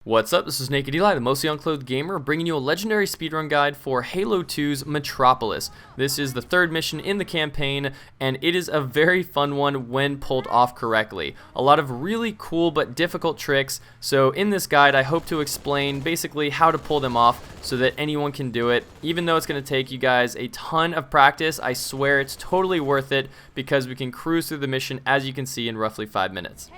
What's up, this is Nak3d Eli, the mostly unclothed gamer, bringing you a legendary speedrun guide for Halo 2's Metropolis. This is the third mission in the campaign, and it is a very fun one when pulled off correctly. A lot of really cool but difficult tricks, so in this guide I hope to explain basically how to pull them off so that anyone can do it. Even though it's going to take you guys a ton of practice, I swear it's totally worth it because we can cruise through the mission as you can see in roughly 5 minutes.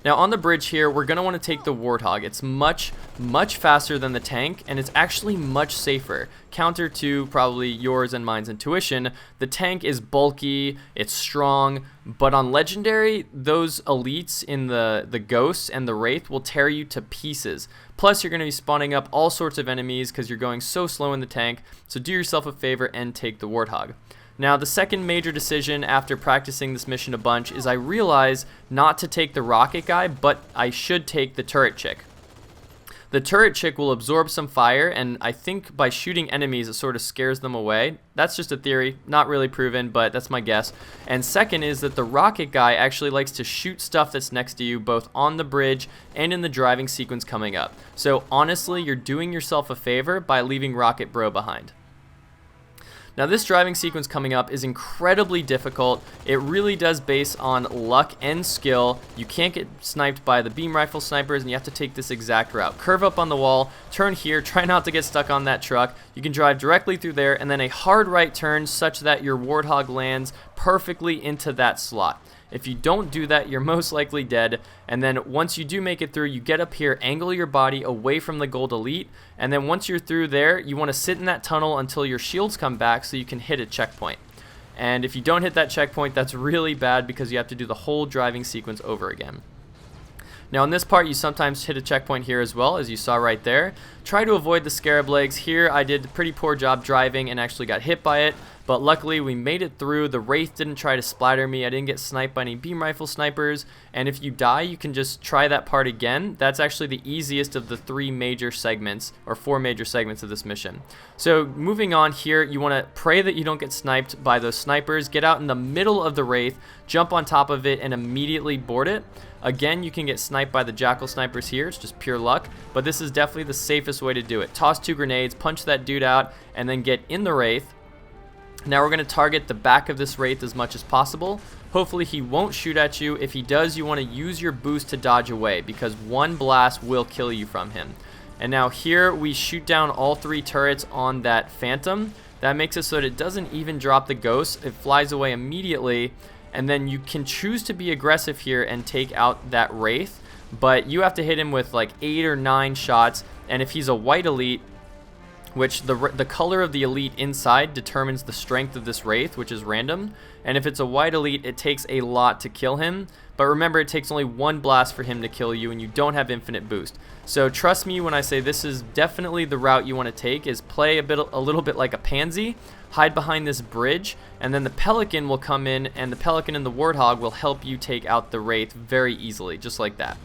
Now on the bridge here, we're going to want to take the Warthog. It's much faster than the tank, and it's actually much safer. Counter to probably yours and mine's intuition, the tank is bulky, it's strong, but on Legendary, those elites in the Ghosts and the Wraith will tear you to pieces. Plus, you're going to be spawning up all sorts of enemies because you're going so slow in the tank, so do yourself a favor and take the Warthog. Now, the second major decision after practicing this mission a bunch is I realize not to take the rocket guy, but I should take the turret chick. The turret chick will absorb some fire, and I think by shooting enemies it sort of scares them away. That's just a theory, not really proven, but that's my guess. And second is that the rocket guy actually likes to shoot stuff that's next to you, both on the bridge and in the driving sequence coming up. So honestly, you're doing yourself a favor by leaving Rocket Bro behind. Now this driving sequence coming up is incredibly difficult. It really does base on luck and skill. You can't get sniped by the beam rifle snipers, and you have to take this exact route. Curve up on the wall, turn here, try not to get stuck on that truck. You can drive directly through there, and then a hard right turn such that your Warthog lands perfectly into that slot. If you don't do that, you're most likely dead, and then once you do make it through, you get up here, angle your body away from the gold elite, and then once you're through there, you want to sit in that tunnel until your shields come back so you can hit a checkpoint. And if you don't hit that checkpoint, that's really bad because you have to do the whole driving sequence over again. Now in this part, you sometimes hit a checkpoint here as well, as you saw right there. Try to avoid the scarab legs. Here I did a pretty poor job driving and actually got hit by it, but luckily we made it through. The Wraith didn't try to splatter me. I didn't get sniped by any beam rifle snipers, and if you die, you can just try that part again. That's actually the easiest of the 4 major segments of this mission. So moving on here, you want to pray that you don't get sniped by those snipers. Get out in the middle of the Wraith, jump on top of it, and immediately board it. Again, you can get sniped by the Jackal snipers here. It's just pure luck, but this is definitely the safest way to do it. Toss 2 grenades, punch that dude out, and then get in the Wraith. Now we're going to target the back of this Wraith as much as possible. Hopefully he won't shoot at you. If he does, you want to use your boost to dodge away because one blast will kill you from him. And now here we shoot down all 3 turrets on that Phantom. That makes it so that it doesn't even drop the Ghost. It flies away immediately. And then you can choose to be aggressive here and take out that Wraith, but you have to hit him with like 8 or 9 shots, and if he's a white elite, which the color of the elite inside determines the strength of this Wraith, which is random, and if it's a white elite, it takes a lot to kill him, but remember it takes only 1 blast for him to kill you, and you don't have infinite boost. So trust me when I say this is definitely the route you want to take, is play a little bit like a pansy, hide behind this bridge, and then the Pelican will come in, and the Pelican and the Warthog will help you take out the Wraith very easily, just like that.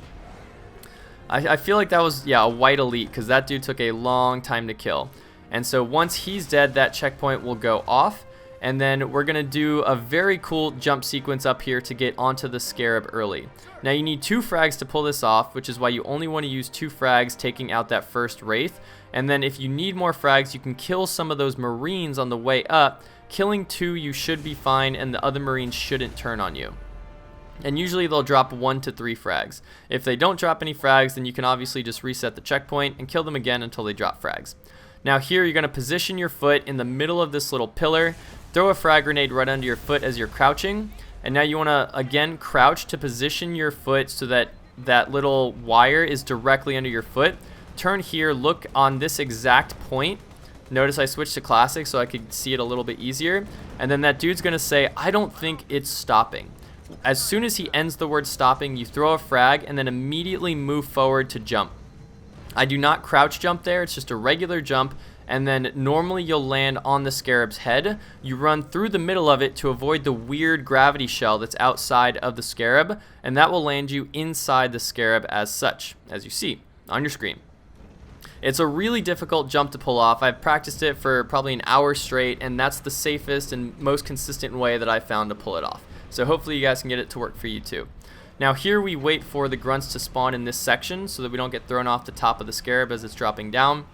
I feel like that was, yeah, a white elite, because that dude took a long time to kill. And so once he's dead, that checkpoint will go off, and then we're going to do a very cool jump sequence up here to get onto the Scarab early. Now you need 2 frags to pull this off, which is why you only want to use 2 frags taking out that first Wraith. And then if you need more frags, you can kill some of those Marines on the way up. Killing 2, you should be fine, and the other Marines shouldn't turn on you. And usually they'll drop 1 to 3 frags. If they don't drop any frags, then you can obviously just reset the checkpoint and kill them again until they drop frags. Now here you're going to position your foot in the middle of this little pillar, throw a frag grenade right under your foot as you're crouching, and now you want to again crouch to position your foot so that that little wire is directly under your foot. Turn here, look on this exact point. Notice I switched to classic so I could see it a little bit easier, and then that dude's going to say, "I don't think it's stopping." As soon as he ends the word stopping, you throw a frag and then immediately move forward to jump. I do not crouch jump there, it's just a regular jump, and then normally you'll land on the Scarab's head. You run through the middle of it to avoid the weird gravity shell that's outside of the Scarab, and that will land you inside the Scarab as such, as you see on your screen. It's a really difficult jump to pull off. I've practiced it for probably an hour straight, and that's the safest and most consistent way that I've found to pull it off. So hopefully you guys can get it to work for you too. Now here we wait for the grunts to spawn in this section so that we don't get thrown off the top of the scarab as it's dropping down.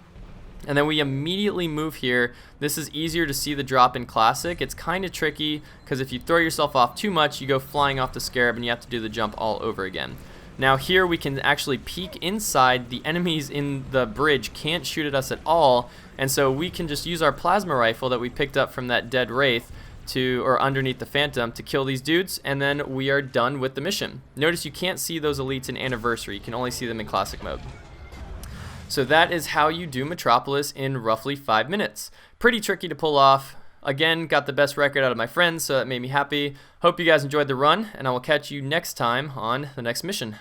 And then we immediately move here. This is easier to see the drop in Classic. It's kind of tricky because if you throw yourself off too much, you go flying off the scarab and you have to do the jump all over again. Now here we can actually peek inside. The enemies in the bridge can't shoot at us at all, and so we can just use our plasma rifle that we picked up from that dead wraith or underneath the Phantom to kill these dudes, and then we are done with the mission. Notice you can't see those elites in Anniversary. You can only see them in Classic mode. So that is how you do Metropolis in roughly 5 minutes. Pretty tricky to pull off. Again, got the best record out of my friends, so that made me happy. Hope you guys enjoyed the run, and I will catch you next time on the next mission.